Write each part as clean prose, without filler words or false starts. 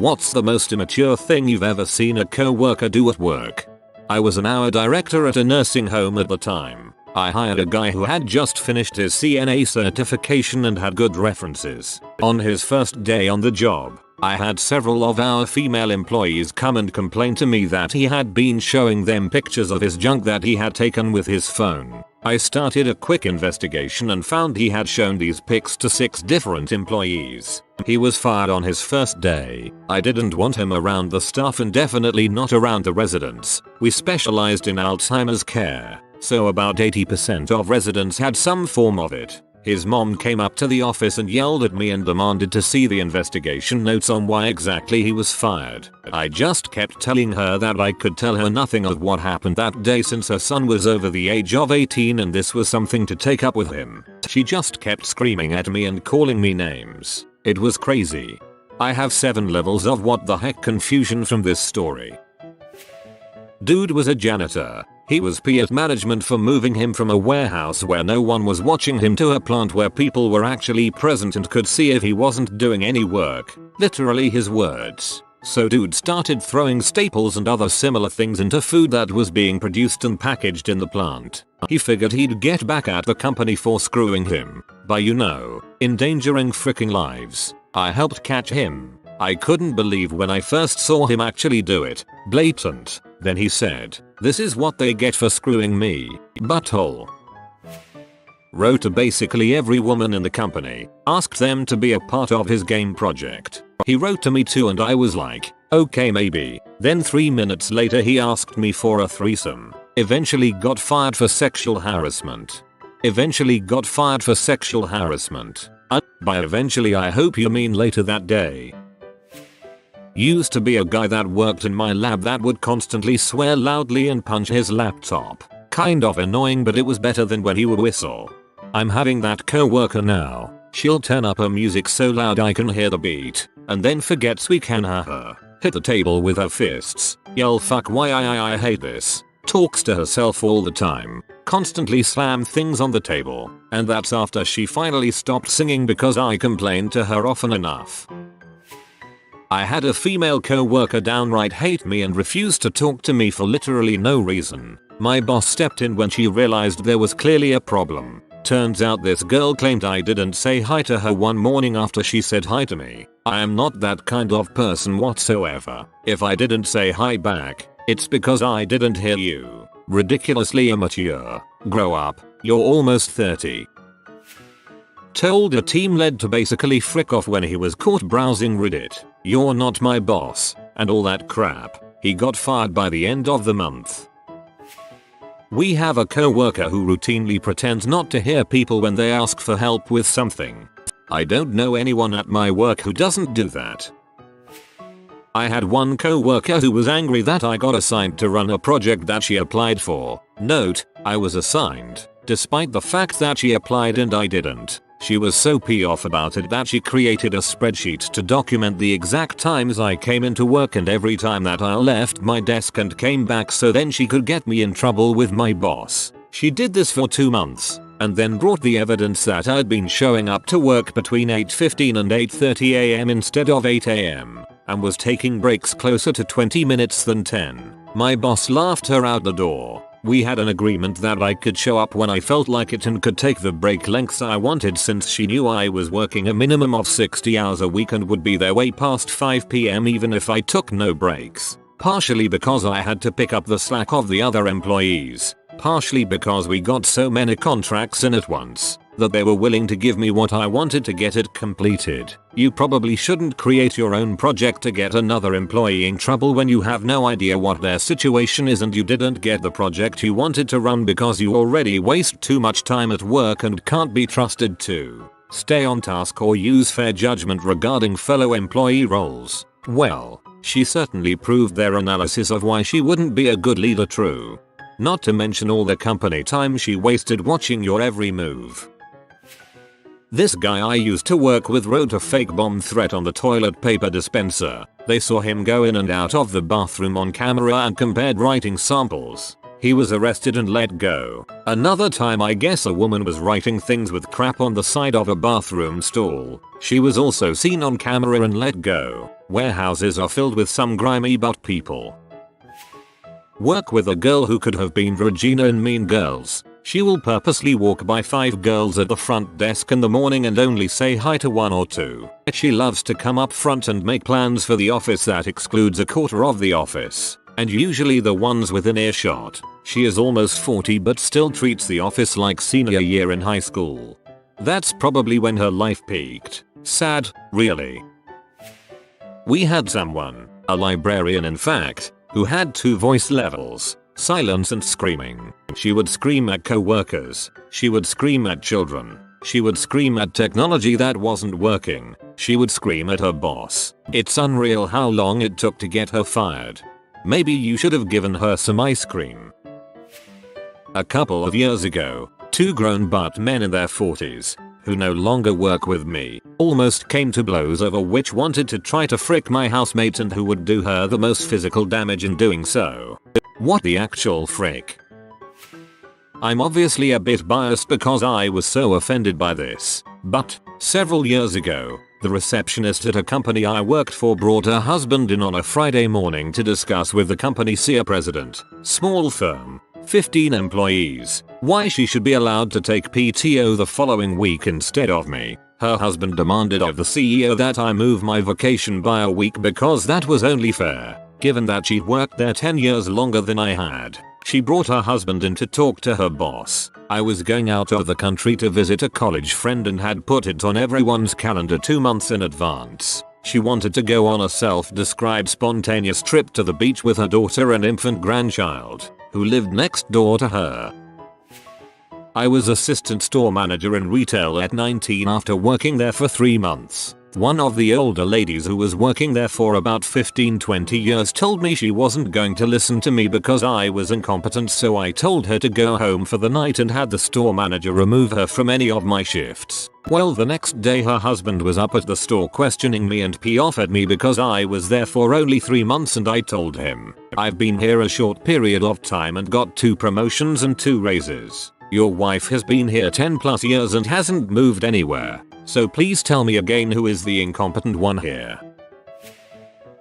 What's the most immature thing you've ever seen a coworker do at work? I was an hour director at a nursing home at the time. I hired a guy who had just finished his CNA certification and had good references. On his first day on the job, I had several of our female employees come and complain to me that he had been showing them pictures of his junk that he had taken with his phone. I started a quick investigation and found he had shown these pics to 6 different employees. He was fired on his first day. I didn't want him around the staff and definitely not around the residents. We specialized in Alzheimer's care, so about 80% of residents had some form of it. His mom came up to the office and yelled at me and demanded to see the investigation notes on why exactly he was fired. I just kept telling her that I could tell her nothing of what happened that day since her son was over the age of 18 and this was something to take up with him. She just kept screaming at me and calling me names. It was crazy. I have 7 levels of what the heck confusion from this story. Dude was a janitor. He was at management for moving him from a warehouse where no one was watching him to a plant where people were actually present and could see if he wasn't doing any work. Literally his words. So dude started throwing staples and other similar things into food that was being produced and packaged in the plant. He figured he'd get back at the company for screwing him by, endangering freaking lives. I helped catch him. I couldn't believe when I first saw him actually do it. Blatant. Then he said, "This is what they get for screwing me, butthole." Wrote to basically every woman in the company, asked them to be a part of his game project. He wrote to me too and I was like, okay maybe. Then 3 minutes later he asked me for a threesome. Eventually got fired for sexual harassment. By eventually I hope you mean later that day. Used to be a guy that worked in my lab that would constantly swear loudly and punch his laptop. Kind of annoying, but it was better than when he would whistle. I'm having that coworker now. She'll turn up her music so loud I can hear the beat, and then forgets we can hear her. Hit the table with her fists. Yell fuck why I hate this. Talks to herself all the time. Constantly slam things on the table. And that's after she finally stopped singing because I complained to her often enough. I had a female coworker downright hate me and refused to talk to me for literally no reason. My boss stepped in when she realized there was clearly a problem. Turns out this girl claimed I didn't say hi to her one morning after she said hi to me. I am not that kind of person whatsoever. If I didn't say hi back, it's because I didn't hear you. Ridiculously immature. Grow up. You're almost 30. Told a team lead to basically frick off when he was caught browsing Reddit. You're not my boss, and all that crap. He got fired by the end of the month. We have a coworker who routinely pretends not to hear people when they ask for help with something. I don't know anyone at my work who doesn't do that. I had one coworker who was angry that I got assigned to run a project that she applied for. Note, I was assigned, despite the fact that she applied and I didn't. She was so pissed off about it that she created a spreadsheet to document the exact times I came into work and every time that I left my desk and came back so then she could get me in trouble with my boss. She did this for 2 months and then brought the evidence that I'd been showing up to work between 8:15 and 8:30 am instead of 8 am and was taking breaks closer to 20 minutes than 10. My boss laughed her out the door. We had an agreement that I could show up when I felt like it and could take the break lengths I wanted since she knew I was working a minimum of 60 hours a week and would be there way past 5 PM even if I took no breaks. Partially because I had to pick up the slack of the other employees. Partially because we got so many contracts in at once that they were willing to give me what I wanted to get it completed. You probably shouldn't create your own project to get another employee in trouble when you have no idea what their situation is and you didn't get the project you wanted to run because you already waste too much time at work and can't be trusted to stay on task or use fair judgment regarding fellow employee roles. Well, she certainly proved their analysis of why she wouldn't be a good leader true. Not to mention all the company time she wasted watching your every move. This guy I used to work with wrote a fake bomb threat on the toilet paper dispenser. They saw him go in and out of the bathroom on camera and compared writing samples. He was arrested and let go. Another time I guess a woman was writing things with crap on the side of a bathroom stall. She was also seen on camera and let go. Warehouses are filled with some grimy butt people. Work with a girl who could have been Regina in Mean Girls. She will purposely walk by 5 girls at the front desk in the morning and only say hi to 1 or 2. She loves to come up front and make plans for the office that excludes a quarter of the office, and usually the ones within earshot. She is almost 40 but still treats the office like senior year in high school. That's probably when her life peaked. Sad, really. We had someone, a librarian in fact, who had 2 voice levels. Silence and screaming. She would scream at coworkers. She would scream at children. She would scream at technology that wasn't working. She would scream at her boss. It's unreal how long it took to get her fired. Maybe you should have given her some ice cream. A couple of years ago, 2 grown butt men in their 40s, who no longer work with me, almost came to blows over which wanted to try to frick my housemate and who would do her the most physical damage in doing so. What the actual frick? I'm obviously a bit biased because I was so offended by this, but several years ago, the receptionist at a company I worked for brought her husband in on a Friday morning to discuss with the company CEO president, small firm, 15 employees, why she should be allowed to take PTO the following week instead of me. Her husband demanded of the CEO that I move my vacation by a week because that was only fair, given that she'd worked there 10 years longer than I had. She brought her husband in to talk to her boss. I was going out of the country to visit a college friend and had put it on everyone's calendar 2 months in advance. She wanted to go on a self-described spontaneous trip to the beach with her daughter and infant grandchild, who lived next door to her. I was assistant store manager in retail at 19 after working there for 3 months. One of the older ladies who was working there for about 15-20 years told me she wasn't going to listen to me because I was incompetent, so I told her to go home for the night and had the store manager remove her from any of my shifts. Well, the next day her husband was up at the store questioning me and pissed off at me because I was there for only 3 months, and I told him, I've been here a short period of time and got 2 promotions and 2 raises. Your wife has been here 10+ years and hasn't moved anywhere. So please tell me again who is the incompetent one here.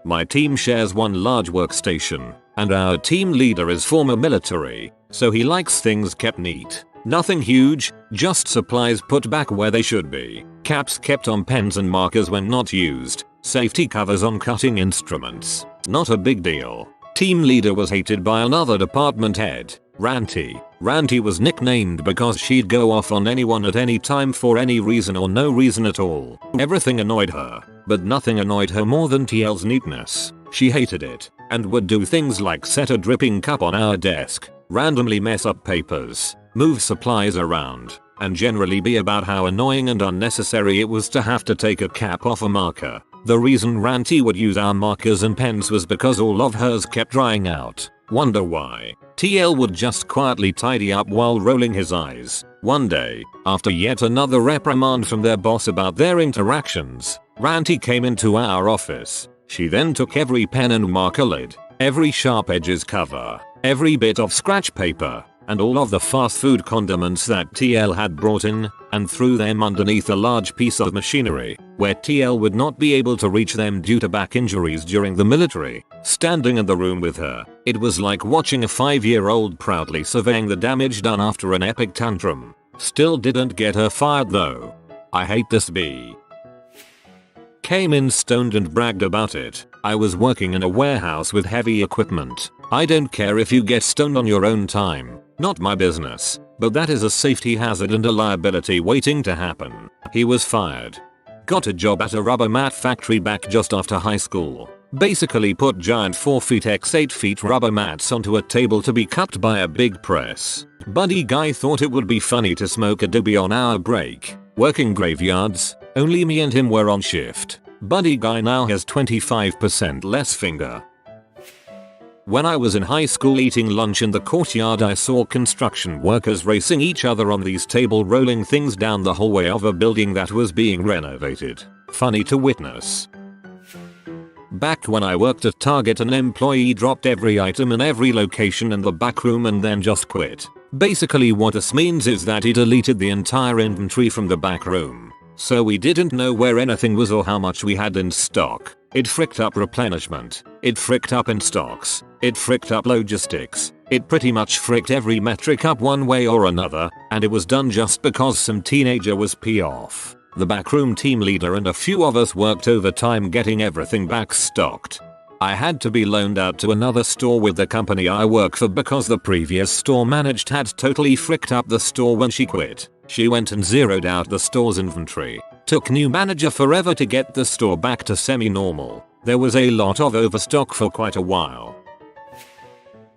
My team shares one large workstation, and our team leader is former military, so he likes things kept neat. Nothing huge, just supplies put back where they should be, caps kept on pens and markers when not used, safety covers on cutting instruments. Not a big deal. Team leader was hated by another department head, Ranty. Ranty was nicknamed because she'd go off on anyone at any time for any reason or no reason at all. Everything annoyed her, but nothing annoyed her more than TL's neatness. She hated it, and would do things like set a dripping cup on our desk, randomly mess up papers, move supplies around, and generally be about how annoying and unnecessary it was to have to take a cap off a marker. The reason Ranty would use our markers and pens was because all of hers kept drying out. Wonder why? TL would just quietly tidy up while rolling his eyes. One day, after yet another reprimand from their boss about their interactions, Ranty came into our office. She then took every pen and marker lid, every sharp edges cover, every bit of scratch paper, and all of the fast food condiments that TL had brought in, and threw them underneath a large piece of machinery, where TL would not be able to reach them due to back injuries during the military. Standing in the room with her, it was like watching a 5-year-old proudly surveying the damage done after an epic tantrum. Still didn't get her fired though. I hate this bee. Came in stoned and bragged about it. I was working in a warehouse with heavy equipment. I don't care if you get stoned on your own time. Not my business. But that is a safety hazard and a liability waiting to happen. He was fired. Got a job at a rubber mat factory back just after high school. Basically put giant 4 feet x 8 feet rubber mats onto a table to be cut by a big press. Buddy guy thought it would be funny to smoke a doobie on our break. Working graveyards, only me and him were on shift. Buddy guy now has 25% less finger. When I was in high school eating lunch in the courtyard, I saw construction workers racing each other on these table rolling things down the hallway of a building that was being renovated. Funny to witness. Back when I worked at Target, an employee dropped every item in every location in the back room and then just quit. Basically what this means is that he deleted the entire inventory from the back room. So we didn't know where anything was or how much we had in stock. It fricked up replenishment. It fricked up in stocks. It fricked up logistics. It pretty much fricked every metric up one way or another, and it was done just because some teenager was pissed off. The backroom team leader and a few of us worked overtime getting everything back stocked. I had to be loaned out to another store with the company I work for because the previous store manager had totally fricked up the store when she quit. She went and zeroed out the store's inventory. Took new manager forever to get the store back to semi-normal. There was a lot of overstock for quite a while.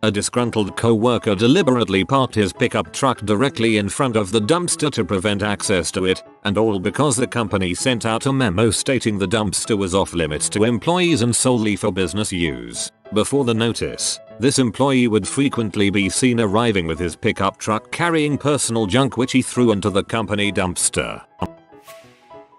A disgruntled co-worker deliberately parked his pickup truck directly in front of the dumpster to prevent access to it, and all because the company sent out a memo stating the dumpster was off limits to employees and solely for business use. Before the notice, this employee would frequently be seen arriving with his pickup truck carrying personal junk which he threw into the company dumpster.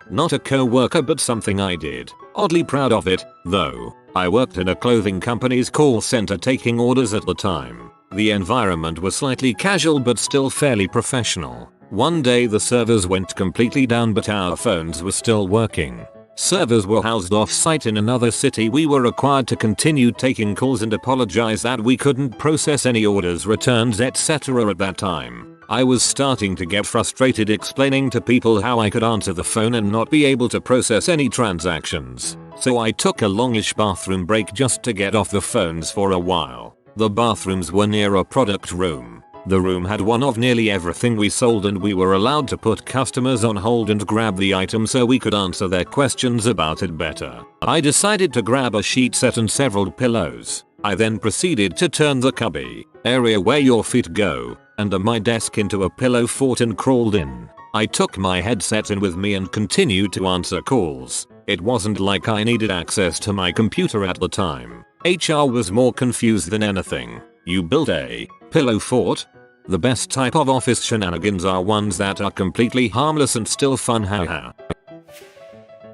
Not a co-worker but something I did. Oddly proud of it, though. I worked in a clothing company's call center taking orders at the time. The environment was slightly casual but still fairly professional. One day the servers went completely down but our phones were still working. Servers were housed off-site in another city. We were required to continue taking calls and apologize that we couldn't process any orders, returns, etc. at that time. I was starting to get frustrated explaining to people how I could answer the phone and not be able to process any transactions. So I took a longish bathroom break just to get off the phones for a while. The bathrooms were near a product room. The room had one of nearly everything we sold and we were allowed to put customers on hold and grab the item so we could answer their questions about it better. I decided to grab a sheet set and several pillows. I then proceeded to turn the cubby, area where your feet go, under my desk into a pillow fort and crawled in. I took my headset in with me and continued to answer calls. It wasn't like I needed access to my computer at the time. HR was more confused than anything. You built a pillow fort? The best type of office shenanigans are ones that are completely harmless and still fun, haha.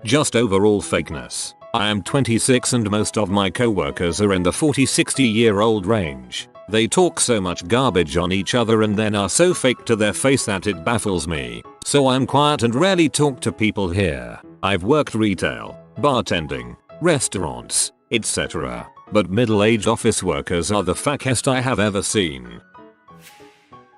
Just overall fakeness. I am 26 and most of my coworkers are in the 40-60 year old range. They talk so much garbage on each other and then are so fake to their face that it baffles me. So I'm quiet and rarely talk to people here. I've worked retail, bartending, restaurants, etc. But middle-aged office workers are the fakest I have ever seen.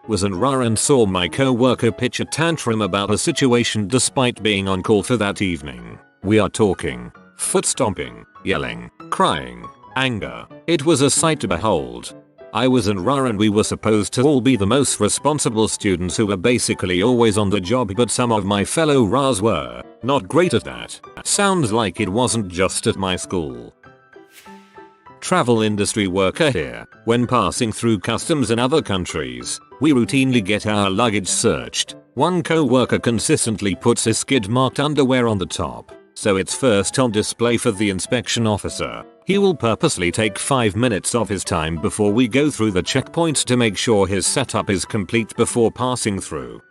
Was in RA and saw my co-worker pitch a tantrum about a situation despite being on call for that evening. We are talking foot stomping, yelling, crying, anger. It was a sight to behold. I was in RA and we were supposed to all be the most responsible students who were basically always on the job, but some of my fellow RAs were not great at that. Sounds like it wasn't just at my school. Travel industry worker here. When passing through customs in other countries, we routinely get our luggage searched. One co-worker consistently puts his skid-marked underwear on the top, so it's first on display for the inspection officer. He will purposely take 5 minutes of his time before we go through the checkpoints to make sure his setup is complete before passing through.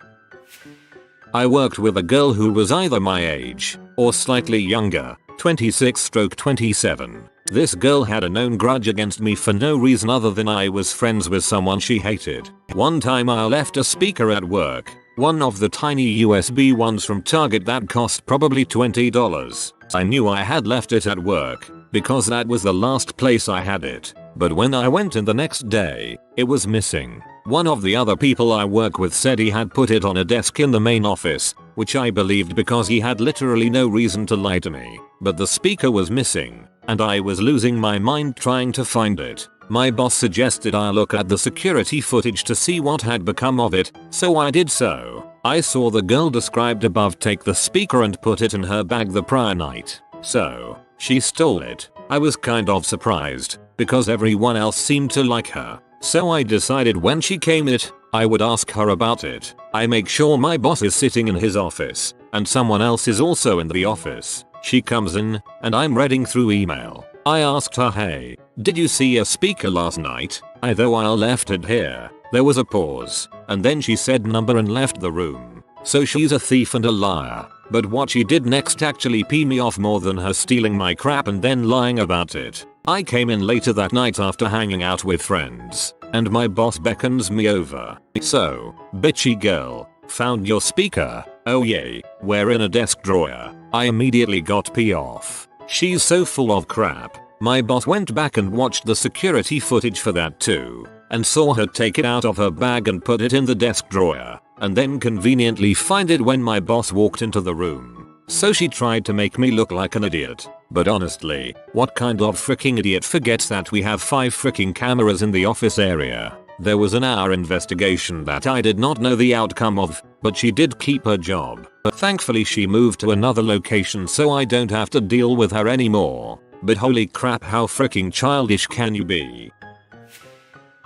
I worked with a girl who was either my age or slightly younger, 26-27. This girl had a known grudge against me for no reason other than I was friends with someone she hated. One time I left a speaker at work, one of the tiny USB ones from Target that cost probably $20. I knew I had left it at work because that was the last place I had it. But when I went in the next day, it was missing. One of the other people I work with said he had put it on a desk in the main office, which I believed because he had literally no reason to lie to me. But the speaker was missing, and I was losing my mind trying to find it. My boss suggested I look at the security footage to see what had become of it, so I did so. I saw the girl described above take the speaker and put it in her bag the prior night. So, she stole it. I was kind of surprised, because everyone else seemed to like her. So I decided when she came in, I would ask her about it. I make sure my boss is sitting in his office, and someone else is also in the office. She comes in, and I'm reading through email. I asked her, hey, did you see a speaker last night? Though I left it here. There was a pause, and then she said number and left the room. So she's a thief and a liar. But what she did next actually pissed me off more than her stealing my crap and then lying about it. I came in later that night after hanging out with friends, and my boss beckons me over. So, bitchy girl, found your speaker? Oh yay, we're in a desk drawer. I immediately got pissed off. She's so full of crap. My boss went back and watched the security footage for that too, and saw her take it out of her bag and put it in the desk drawer, and then conveniently find it when my boss walked into the room. So she tried to make me look like an idiot. But honestly, what kind of freaking idiot forgets that we have 5 freaking cameras in the office area? There was an hour investigation that I did not know the outcome of, but she did keep her job. But thankfully she moved to another location so I don't have to deal with her anymore. But holy crap, how freaking childish can you be?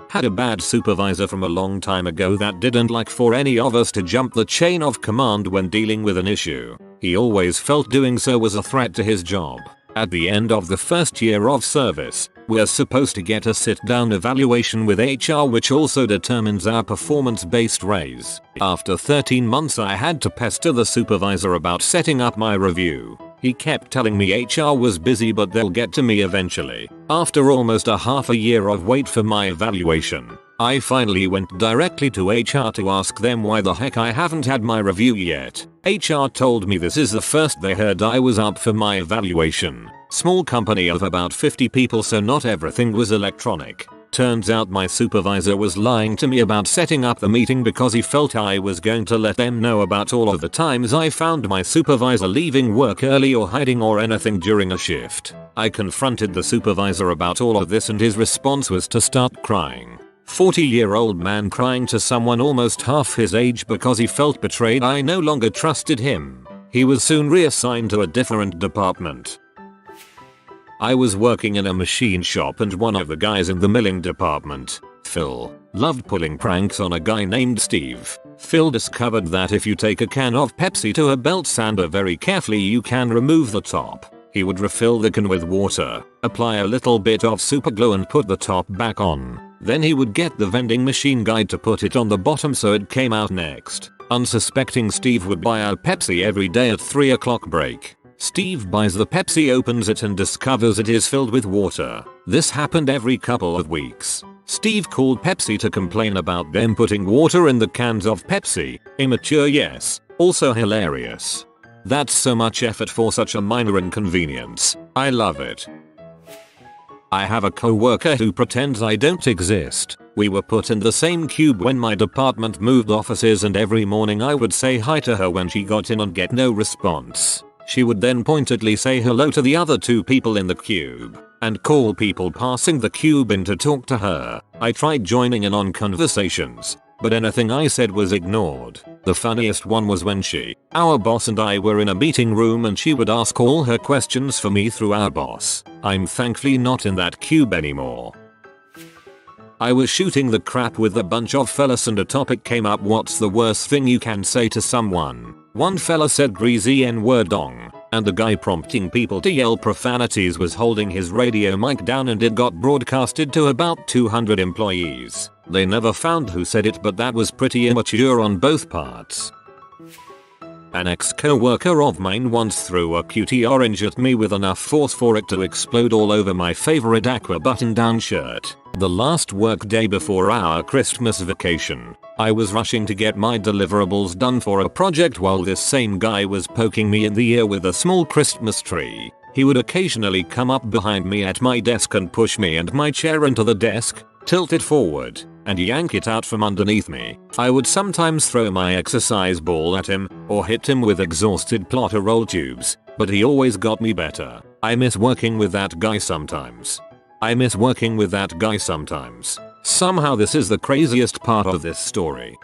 Had a bad supervisor from a long time ago that didn't like for any of us to jump the chain of command when dealing with an issue. He always felt doing so was a threat to his job. At the end of the first year of service, we're supposed to get a sit-down evaluation with HR which also determines our performance-based raise. After 13 months I had to pester the supervisor about setting up my review. He kept telling me HR was busy but they'll get to me eventually. After almost a half a year of wait for my evaluation, I finally went directly to HR to ask them why the heck I haven't had my review yet. HR told me this is the first they heard I was up for my evaluation. Small company of about 50 people so not everything was electronic. Turns out my supervisor was lying to me about setting up the meeting because he felt I was going to let them know about all of the times I found my supervisor leaving work early or hiding or anything during a shift. I confronted the supervisor about all of this and his response was to start crying. 40-year-old man crying to someone almost half his age because he felt betrayed. I no longer trusted him. He was soon reassigned to a different department. I was working in a machine shop and one of the guys in the milling department, Phil, loved pulling pranks on a guy named Steve. Phil discovered that if you take a can of Pepsi to a belt sander very carefully you can remove the top. He would refill the can with water, apply a little bit of super glue and put the top back on. Then he would get the vending machine guy to put it on the bottom so it came out next. Unsuspecting Steve would buy a Pepsi every day at 3 o'clock break. Steve buys the Pepsi, opens it and discovers it is filled with water. This happened every couple of weeks. Steve called Pepsi to complain about them putting water in the cans of Pepsi. Immature, yes. Also hilarious. That's so much effort for such a minor inconvenience. I love it. I have a coworker who pretends I don't exist. We were put in the same cube when my department moved offices and every morning I would say hi to her when she got in and get no response. She would then pointedly say hello to the other 2 people in the cube and call people passing the cube in to talk to her. I tried joining in on conversations, but anything I said was ignored. The funniest one was when our boss and I were in a meeting room and she would ask all her questions for me through our boss. I'm thankfully not in that cube anymore. I was shooting the crap with a bunch of fellas and a topic came up: what's the worst thing you can say to someone? One fella said greasy n-word dong, and the guy prompting people to yell profanities was holding his radio mic down and it got broadcasted to about 200 employees. They never found who said it, but that was pretty immature on both parts. An ex-coworker of mine once threw a cutie orange at me with enough force for it to explode all over my favorite aqua button-down shirt. The last work day before our Christmas vacation, I was rushing to get my deliverables done for a project while this same guy was poking me in the ear with a small Christmas tree. He would occasionally come up behind me at my desk and push me and my chair into the desk, tilt it forward, and yank it out from underneath me. I would sometimes throw my exercise ball at him or hit him with exhausted plotter roll tubes, but he always got me better. I miss working with that guy sometimes. Somehow this is the craziest part of this story.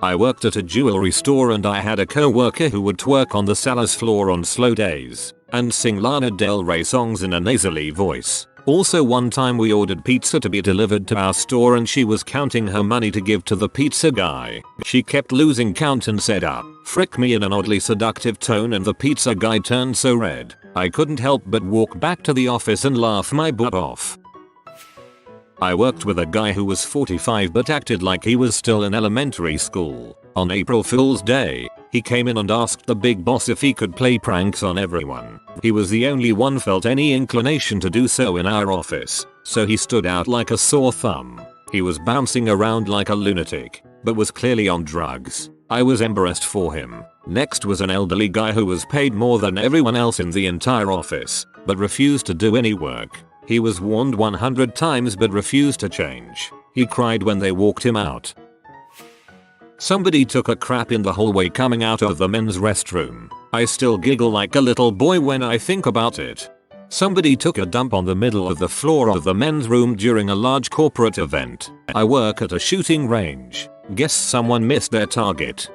I worked at a jewelry store and I had a coworker who would twerk on the seller's floor on slow days and sing Lana Del Rey songs in a nasally voice. Also, one time we ordered pizza to be delivered to our store and she was counting her money to give to the pizza guy. She kept losing count and said frick me in an oddly seductive tone, and the pizza guy turned so red I couldn't help but walk back to the office and laugh my butt off. I worked with a guy who was 45 but acted like he was still in elementary school. On April Fool's Day, he came in and asked the big boss if he could play pranks on everyone. He was the only one felt any inclination to do so in our office, so he stood out like a sore thumb. He was bouncing around like a lunatic, but was clearly on drugs. I was embarrassed for him. Next was an elderly guy who was paid more than everyone else in the entire office, but refused to do any work. He was warned 100 times but refused to change. He cried when they walked him out. Somebody took a crap in the hallway coming out of the men's restroom. I still giggle like a little boy when I think about it. Somebody took a dump on the middle of the floor of the men's room during a large corporate event. I work at a shooting range. Guess someone missed their target.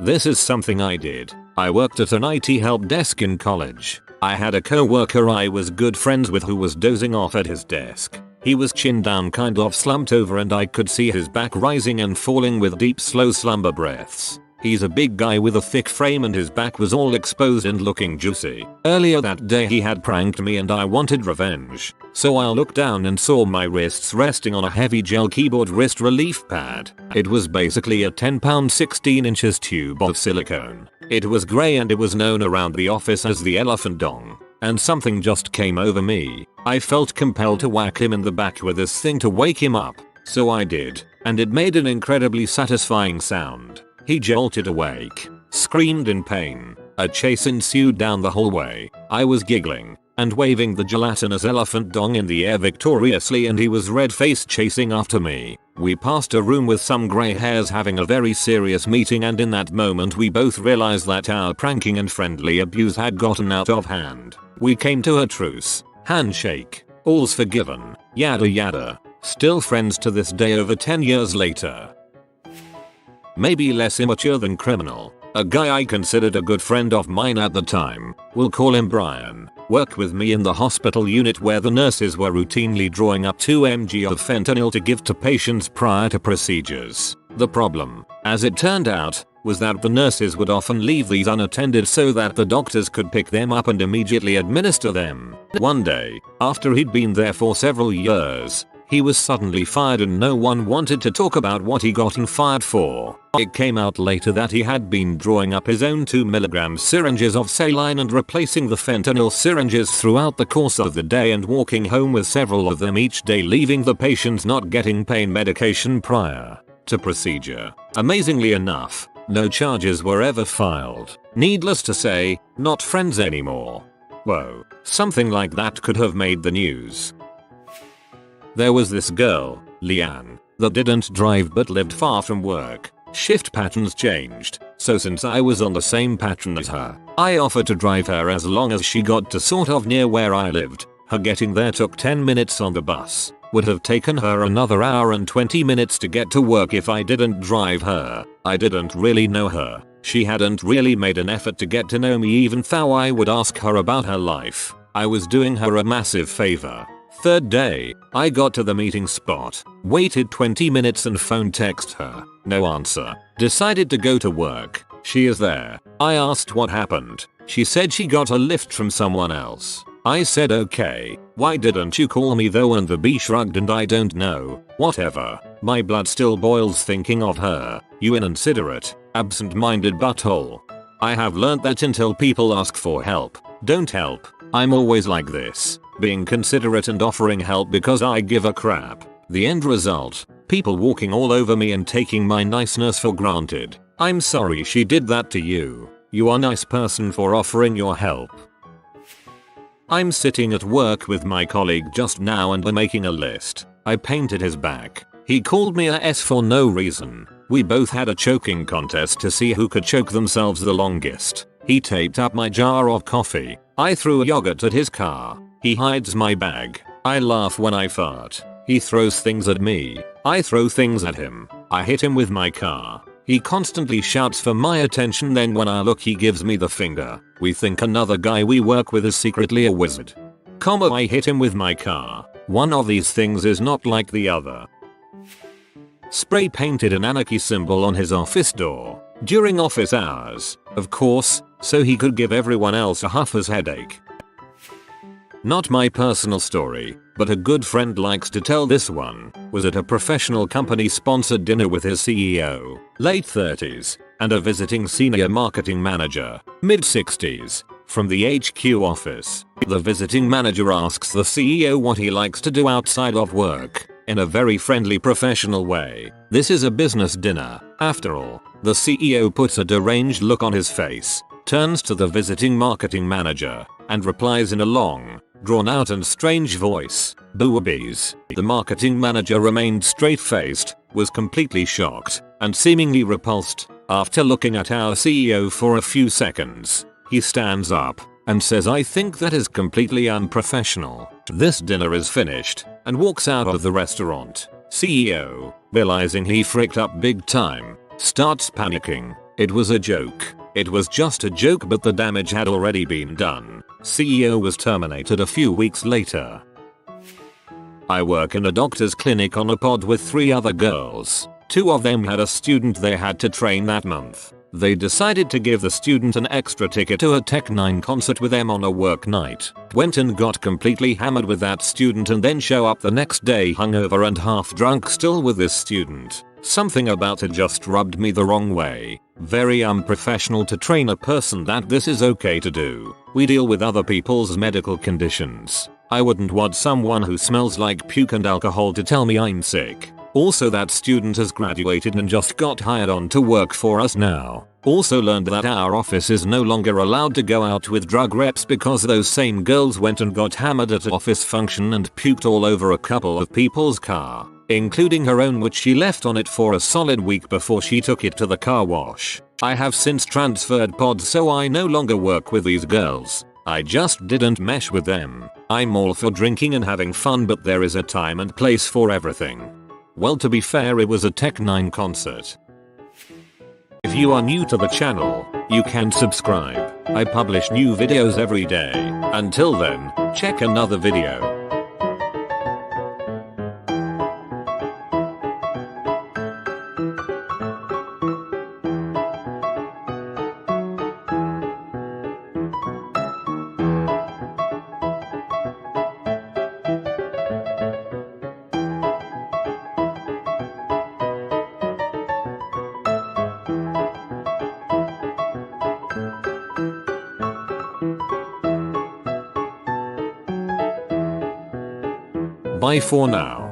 This is something I did. I worked at an IT help desk in college. I had a coworker I was good friends with who was dozing off at his desk. He was chin down, kind of slumped over, and I could see his back rising and falling with deep slow slumber breaths. He's a big guy with a thick frame and his back was all exposed and looking juicy. Earlier that day he had pranked me and I wanted revenge. So I looked down and saw my wrists resting on a heavy gel keyboard wrist relief pad. It was basically a 10-pound 16 inches tube of silicone. It was grey and it was known around the office as the elephant dong. And something just came over me. I felt compelled to whack him in the back with this thing to wake him up. So I did. And it made an incredibly satisfying sound. He jolted awake, screamed in pain. A chase ensued down the hallway. I was giggling and waving the gelatinous elephant dong in the air victoriously, and he was red-faced chasing after me. We passed a room with some grey hairs having a very serious meeting, and in that moment we both realized that our pranking and friendly abuse had gotten out of hand. We came to a truce. Handshake. All's forgiven. Yada yada. Still friends to this day over 10 years later. Maybe less immature than criminal. A guy I considered a good friend of mine at the time, we'll call him Brian, worked with me in the hospital unit where the nurses were routinely drawing up 2 mg of fentanyl to give to patients prior to procedures. The problem, as it turned out, was that the nurses would often leave these unattended so that the doctors could pick them up and immediately administer them. One day, after he'd been there for several years, he was suddenly fired and no one wanted to talk about what he gotten fired for. It came out later that he had been drawing up his own 2mg syringes of saline and replacing the fentanyl syringes throughout the course of the day and walking home with several of them each day, leaving the patients not getting pain medication prior to procedure. Amazingly enough, no charges were ever filed. Needless to say, not friends anymore. Whoa, something like that could have made the news. There was this girl, Leanne, that didn't drive but lived far from work. Shift patterns changed, so since I was on the same pattern as her, I offered to drive her as long as she got to sort of near where I lived. Her getting there took 10 minutes on the bus. Would have taken her another hour and 20 minutes to get to work if I didn't drive her. I didn't really know her. She hadn't really made an effort to get to know me even though I would ask her about her life. I was doing her a massive favor. Third day, I got to the meeting spot, waited 20 minutes and phone text her. No answer. Decided to go to work. She is there. I asked what happened. She said she got a lift from someone else. I said okay. Why didn't you call me though? And the B shrugged and I don't know. Whatever. My blood still boils thinking of her. You inconsiderate, absent-minded butthole. I have learned that until people ask for help, don't help. I'm always like this, being considerate and offering help because I give a crap. The end result, people walking all over me and taking my niceness for granted. I'm sorry she did that to you. You are a nice person for offering your help. I'm sitting at work with my colleague just now and we're making a list. I painted his back. He called me a S for no reason. We both had a choking contest to see who could choke themselves the longest. He taped up my jar of coffee. I threw a yogurt at his car. He hides my bag. I laugh when I fart. He throws things at me. I throw things at him. I hit him with my car. He constantly shouts for my attention, then when I look he gives me the finger. We think another guy we work with is secretly a wizard. I hit him with my car. One of these things is not like the other. Spray painted an anarchy symbol on his office door during office hours, of course, so he could give everyone else a huffer's headache. Not my personal story, but a good friend likes to tell this one. Was at a professional company sponsored dinner with his CEO, late 30s, and a visiting senior marketing manager, mid 60s, from the HQ office. The visiting manager asks the CEO what he likes to do outside of work, in a very friendly professional way. This is a business dinner. After all, the CEO puts a deranged look on his face, turns to the visiting marketing manager, and replies in a long, drawn-out and strange voice, "Boobies." The marketing manager remained straight-faced, was completely shocked, and seemingly repulsed. After looking at our CEO for a few seconds, he stands up and says, "I think that is completely unprofessional. This dinner is finished," and walks out of the restaurant. CEO, realizing he fricked up big time, starts panicking. It was a joke. It was just a joke, but the damage had already been done. CEO was terminated a few weeks later. I work in a doctor's clinic on a pod with 3 other girls. 2 of them had a student they had to train that month. They decided to give the student an extra ticket to a Tech 9 concert with them on a work night. Went and got completely hammered with that student and then show up the next day hungover and half drunk still with this student. Something about it just rubbed me the wrong way. Very unprofessional to train a person that this is okay to do. We deal with other people's medical conditions. I wouldn't want someone who smells like puke and alcohol to tell me I'm sick. Also, that student has graduated and just got hired on to work for us now. Also learned that our office is no longer allowed to go out with drug reps because those same girls went and got hammered at an office function and puked all over a couple of people's car, including her own, which she left on it for a solid week before she took it to the car wash. I have since transferred pods, so I no longer work with these girls. I just didn't mesh with them. I'm all for drinking and having fun, but there is a time and place for everything. Well, to be fair, it was a Tech 9 concert. If you are new to the channel, you can subscribe. I publish new videos every day. Until then, check another video. Bye for now.